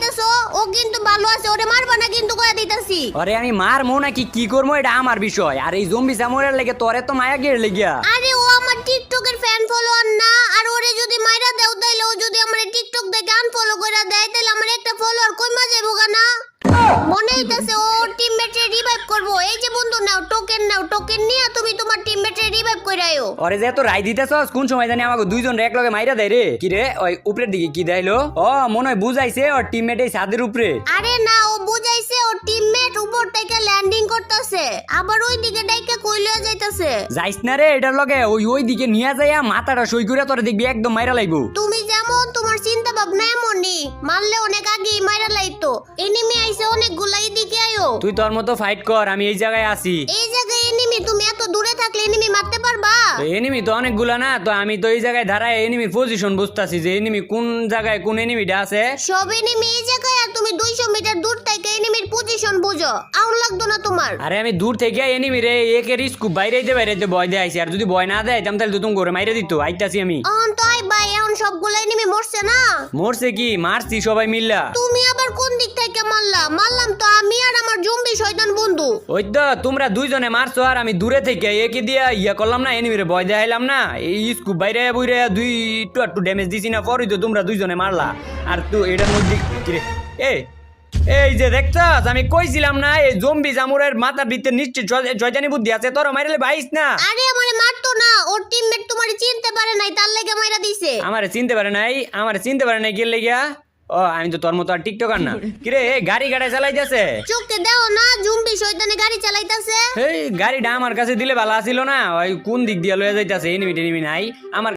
চাইতেছো? ও কিন্তু ভালো আছে, ওরে মারবা না কিন্তু কইয়া দিতাছি। আরে আমি মারমু নাকি কি করবো এটা আমার বিষয়। আর এই জম্বি জামুরের লেগে তোরে তো মায়া গিয়ে লেগিয়া। আরে ও আমার টিকটকের ফ্যান ফলোয়ার না, আর ওরে যদি মাইরা দেও তাইলে ও যদি আমার টিকটক দেখে আনফলো কইরা দেয় তাইলে আমার একটা ফলোয়ার কইমা যাইবো না। মনে হইতাছে ও টিমমেটে রিভাইভ করবো। এই যে বন্ধু নাও টোকেন নিয়ে তুমি তোমার টিমমেটে রিভাইভ কইরায়ো। আরে যে তো রাই দিতেছস কোন সময় জানি আমাকে দুইজন এক লগে মাইরা দেয় রে। কি রে ওই উপরের দিকে কি দেইলো? ও মনে হয় বুঝাইছে ওর টিমমেট এই ছাদের উপরে। আরে না, ও বুঝাইছে ওর টিমমেট উপর থেকে ল্যান্ডিং করতেছে, আবার ওই দিকে ডাইকা কইলা যাইতাছে। যাইস না রে এটার লগে, ওই দিকে নিয়ে যাইয়া মাথাটা সই করে তোরে দেখবি একদম মাইরা লাইবো। তুমি যেমন তোমার চিন্তা ভাবনা এমনই, মারলে অনেক আগেই মাইরা লাইতো। এনিমি আইছে অনেকগুলা, এদিকে আয়ো। তুই তোর মতো ফাইট কর, আমি এই জায়গায় আছি। এই জায়গায় এনিমি, তুমি এত দূরে থাকলে এনিমি মারতে পারবা? এনিমি তো অনেকগুলা না, তো আমি তো এই জায়গায় দাঁড়ায় এনিমির পজিশন বুঝতাছি যে এনিমি কোন জায়গায় কোন এনিমিটা আছে। সব এনিমি এই জায়গায়, আর তুমি 200 মিটার দূর থেকে এনিমির পজিশন বুঝো। আউন লাগতো না তোমার। আরে আমি দূর থেকে এনিমি রে একের স্কুপ বাইরেতে ভয় দিয়ে আইছি। আর যদি ভয় না দেয় তাহলে তো তুমি করে মাইরে দিত। আইতাছি আমি। অন তো আই ভাই, এখন সবগুলা এনিমি মরছে না? মরছে কি, মারছি সবাই মিল্লা। তুমি আবার কোন দিক থেকে মারলা? মারলাম তো আমি আর আমার জম্বি শয়তান বন্ধু। ওই তো তোমরা দুইজনে মারছো, আর আমি দূরে থেকে একে দিয়া ইয়া করলাম না, এনিমিরে ভয় দেখাইলাম না। এই স্কুপ বাইরে বইরে দুই একটু ড্যামেজ দিছি না, পরই তো তোমরা দুইজনে মারলা। আর তুই এটার মধ্যে কিরে এই যে দেখছস, আমি কইছিলাম না এই জম্বি জামুরের মাথার ভিতরে নিশ্চয় শয়তানি বুদ্ধি আছে, তোর মাইরালে ভাইস না। আরে আমারে মারতো না, ওর টিমমেট তোমারে চিনতে পারে নাই, তার লাগি মাইরা দিছে। আমারে চিনতে পারে নাই কি লেগিয়া? ও আমি তো তোর মতো আর টিকটকার না। কিরে গাড়ি চালাইতেছে? চোখে দাও না, জম্বি শয়তানে গাড়ি চালাইতাছে। এই গাড়িটা আমার কাছে দিলে ভালো আছিল না। ওই কোন দিক দিয়ে লয়ে যাইতাছে, এনিমি নাই আমার।